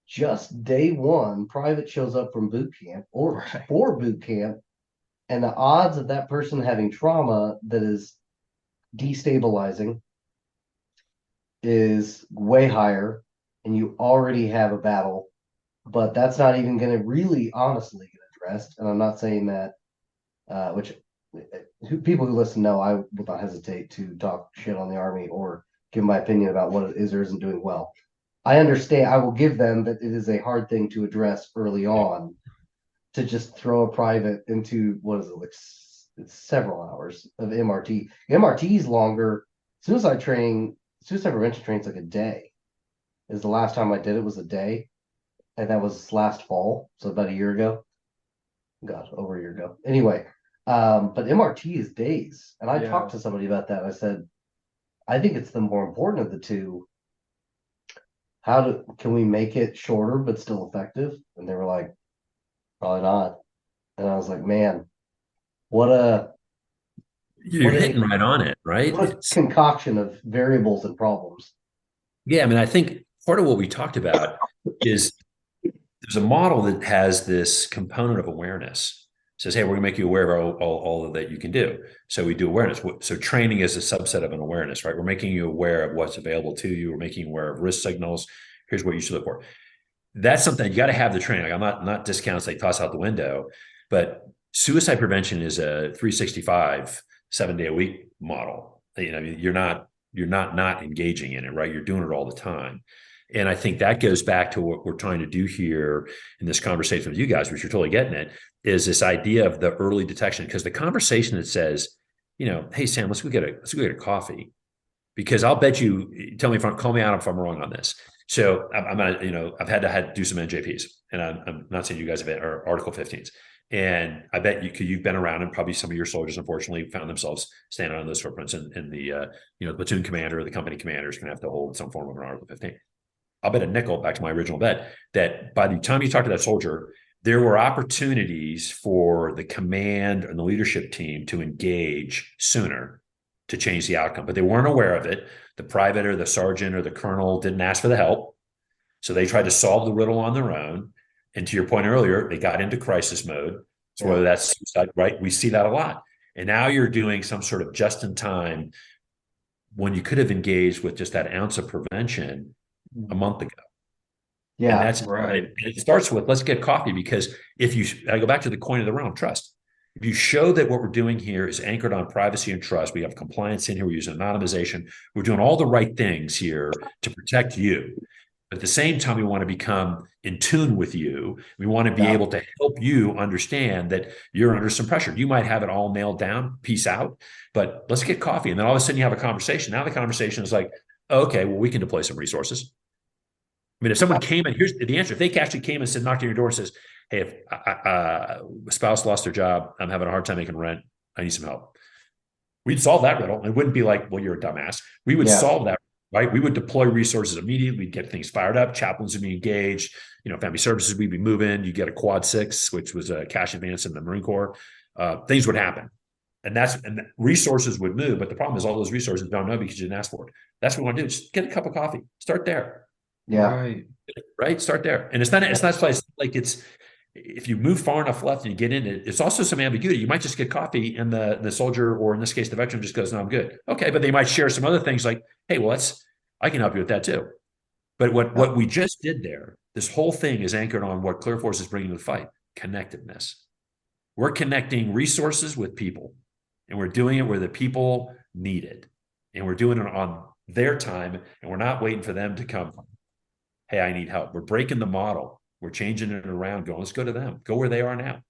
just day one, private shows up from boot camp or for boot camp, and the odds of that person having trauma that is destabilizing is way higher, and you already have a battle, but that's not even going to really honestly get addressed. And I'm not saying that, which people who listen know I will not hesitate to talk shit on the Army or give my opinion about what it is or isn't doing well. I understand. I will give them that it is a hard thing to address early on, to just throw a private into, what is it, like it's several hours of MRT. MRT is longer. Suicide prevention training is like a day. Is the last time I did it was a day, and that was last fall, so about a year ago. God, over a year ago. Anyway, but MRT is days, and I talked to somebody about that. And I said, I think it's the more important of the two. Can we make it shorter but still effective? And they were like, probably not. And I was like, man, you're hitting right on it, right? What a concoction of variables and problems. Yeah, I mean, I think part of what we talked about is there's a model that has this component of awareness. It says, hey, we're going to make you aware of all that you can do. So we do awareness. So training is a subset of an awareness, right? We're making you aware of what's available to you. We're making you aware of risk signals. Here's what you should look for. That's something you got to have the training. Like, I'm not discounts they toss out the window, but suicide prevention is a 365, 7-day-a-week model. You're not engaging in it, right? You're doing it all the time. And I think that goes back to what we're trying to do here in this conversation with you guys, which you're totally getting at, is this idea of the early detection. Because the conversation that says, hey Sam, let's go get a coffee, because I'll bet you, call me out if I'm wrong on this. So I'm not, I've had to do some NJPs, and I'm not saying you guys have or Article 15s. And I bet you've been around, and probably some of your soldiers, unfortunately, found themselves standing on those footprints, and the platoon commander or the company commander is going to have to hold some form of an Article 15. I'll bet a nickel, back to my original bet, that by the time you talk to that soldier, there were opportunities for the command and the leadership team to engage sooner to change the outcome, but they weren't aware of it. The private or the sergeant or the colonel didn't ask for the help. So they tried to solve the riddle on their own. And to your point earlier, they got into crisis mode. So whether that's suicide, right? We see that a lot. And now you're doing some sort of just in time when you could have engaged with just that ounce of prevention a month ago. Yeah, and that's right. And it starts with, let's get coffee, because I go back to the coin of the realm, trust. If you show that what we're doing here is anchored on privacy and trust, we have compliance in here, we're using anonymization, we're doing all the right things here to protect you. But at the same time, we want to become in tune with you. We want to be able to help you understand that you're under some pressure. You might have it all nailed down, peace out, but let's get coffee. And then all of a sudden you have a conversation. Now the conversation is like, okay, well, we can deploy some resources. I mean, if someone came in, here's the answer. If they actually came and said, knocked on your door and says, hey, if a spouse lost their job, I'm having a hard time making rent, I need some help. We'd solve that riddle. It wouldn't be like, well, you're a dumbass. We would solve that, right? We would deploy resources immediately. We'd get things fired up. Chaplains would be engaged. Family services, we'd be moving. You get a Quad 6, which was a cash advance in the Marine Corps. Things would happen. And resources would move. But the problem is all those resources don't know because you didn't ask for it. That's what we want to do. Just get a cup of coffee. Start there. Yeah. Right. Start there. And it's not like if you move far enough left and you get in it, it's also some ambiguity. You might just get coffee and the soldier, or in this case, the veteran, just goes, no, I'm good. Okay. But they might share some other things like, hey, well, I can help you with that too. But what we just did there, this whole thing is anchored on what ClearForce is bringing to the fight: connectedness. We're connecting resources with people, and we're doing it where the people need it. And we're doing it on their time, and we're not waiting for them to come. Hey, I need help. We're breaking the model. We're changing it around, going, let's go to them, go where they are now.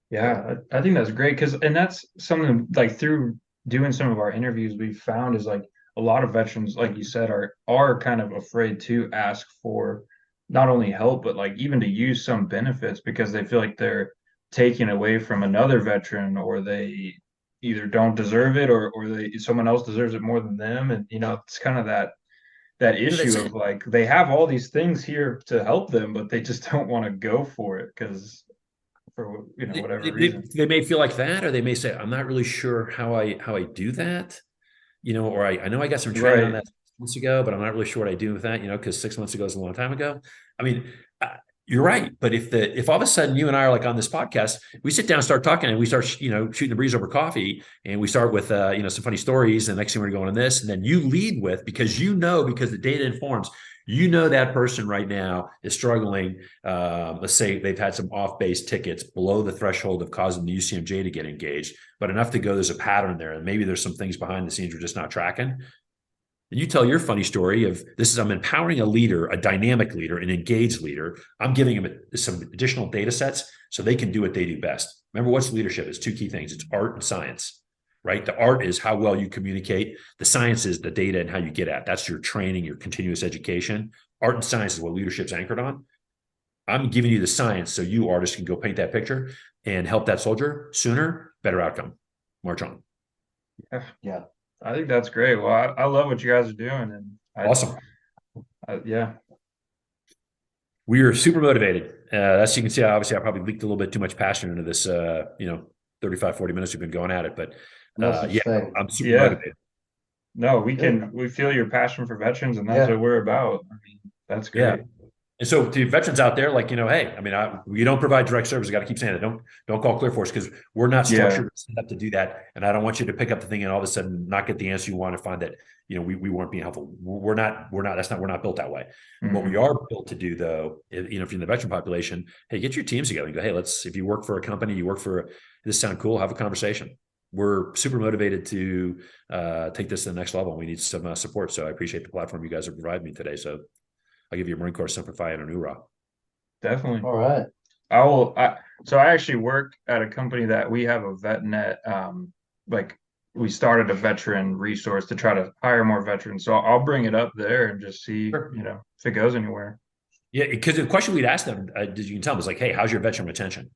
Yeah, I think that's great, and that's something, like, through doing some of our interviews, we've found is, like, a lot of veterans, like you said, are kind of afraid to ask for not only help, but like even to use some benefits, because they feel like they're taking away from another veteran, or they either don't deserve it, or someone else deserves it more than them. And it's kind of that issue of, like, they have all these things here to help them, but they just don't want to go for it because for whatever reason. They may feel like that, or they may say, I'm not really sure how I do that, or I know I got some training on that 6 months ago, but I'm not really sure what I do with that, because 6 months ago is a long time ago. I mean, you're right. But if all of a sudden you and I are like on this podcast, we sit down and start talking, and we start, shooting the breeze over coffee, and we start with, some funny stories. And the next thing we're going on this, and then you lead with, because the data informs, that person right now is struggling. Let's say they've had some off-base tickets below the threshold of causing the UCMJ to get engaged, but enough to go, there's a pattern there. And maybe there's some things behind the scenes we're just not tracking. And you tell your funny story of I'm empowering a leader, a dynamic leader, an engaged leader. I'm giving them some additional data sets so they can do what they do best. Remember, what's leadership? It's two key things. It's art and science, right? The art is how well you communicate. The science is the data and how you get at. That's your training, your continuous education. Art and science is what leadership's anchored on. I'm giving you the science so you, artists, can go paint that picture and help that soldier sooner, better outcome. March on. Yeah. I think that's great. Well, I love what you guys are doing, and Awesome. Yeah. We are super motivated. As you can see, obviously, I probably leaked a little bit too much passion into this, 35, 40 minutes we've been going at it. But I'm super motivated. No, we feel your passion for veterans, and that's what we're about. I mean, that's great. Yeah. And so to veterans out there, like, hey, I mean, you don't provide direct service. I got to keep saying it. Don't call ClearForce, because we're not structured set up to do that. And I don't want you to pick up the thing and all of a sudden not get the answer you want, to find that, we weren't being helpful. We're not built that way. Mm-hmm. What we are built to do, though, if you're in the veteran population, hey, get your teams together and go, hey, if you work for a company, this sound cool, have a conversation. We're super motivated to take this to the next level. We need some support. So I appreciate the platform you guys are providing me today. So I'll give you a Marine Corps Simplify and an URA. Definitely. All right. So I actually work at a company that we have a vet net. Like we started a veteran resource to try to hire more veterans. So I'll bring it up there and just see, Sure. if it goes anywhere. Yeah, because the question we'd ask them, did you can tell them, is like, hey, how's your veteran retention?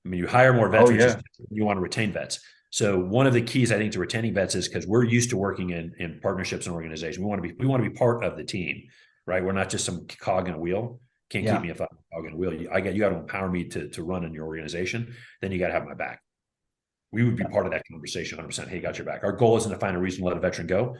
I mean, you hire more vets, Oh, yeah. you want to retain vets. So one of the keys, I think, to retaining vets is because we're used to working in partnerships and organizations. We want to be part of the team, right? We're not just some cog in a wheel. Can't keep me if I'm a cog in a wheel. You got to empower me to run in your organization. Then you got to have my back. We would be part of that conversation 100%. Hey, got your back. Our goal isn't to find a reason to let a veteran go.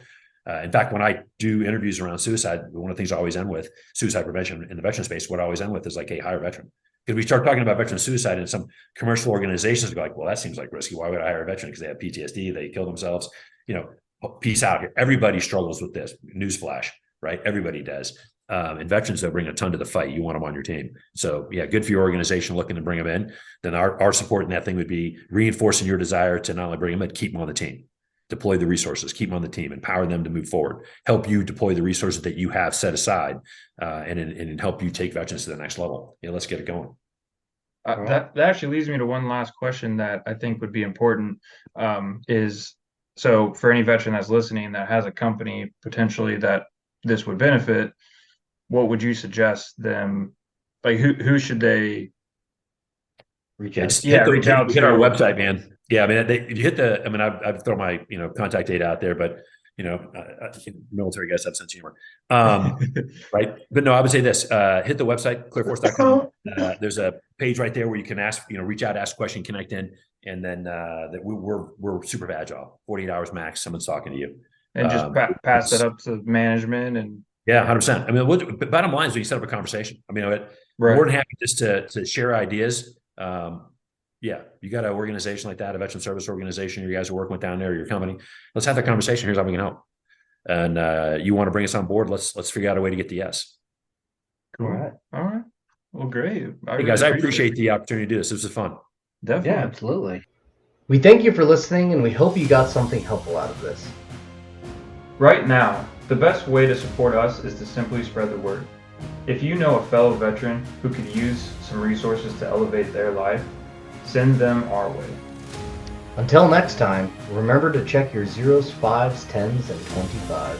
In fact, when I do interviews around suicide, one of the things I always end with, suicide prevention in the veteran space, what I always end with is like, hey, hire a veteran. Because we start talking about veteran suicide and some commercial organizations go like, well, that seems like risky. Why would I hire a veteran? Because they have PTSD, they kill themselves. Peace out here. Everybody struggles with this. Newsflash, right? Everybody does. And veterans, they'll bring a ton to the fight. You want them on your team. So yeah, good for your organization looking to bring them in. Then our support in that thing would be reinforcing your desire to not only bring them in, keep them on the team. Deploy the resources, keep them on the team, empower them to move forward, help you deploy the resources that you have set aside, and help you take veterans to the next level. Let's get it going. That actually leads me to one last question that I think would be important. Is so for any veteran that's listening that has a company potentially that this would benefit, what would you suggest them? Like who should they reach out? Reach out to. Hit our website, man. Yeah, I mean, if you hit I've thrown my contact data out there, but military guys have sense of humor, right? But no, I would say this: hit the website clearforce.com. There's a page right there where you can ask, reach out, ask a question, connect in, and then that we're super agile. 48 hours max. Someone's talking to you, and just pass that up to management and. Yeah, 100%. I mean, bottom line is when you set up a conversation. I mean, more than happy just to share ideas. Yeah, you got an organization like that, a veteran service organization you guys are working with down there, your company. Let's have that conversation. Here's how we can help. And you want to bring us on board? Let's figure out a way to get the yes. Cool. All right. Well, great. Hey guys, I appreciate the opportunity to do this. This was fun. Definitely. Yeah, absolutely. We thank you for listening, and we hope you got something helpful out of this. Right now, the best way to support us is to simply spread the word. If you know a fellow veteran who could use some resources to elevate their life, send them our way. Until next time, remember to check your 0s, 5s, 10s, and 25s.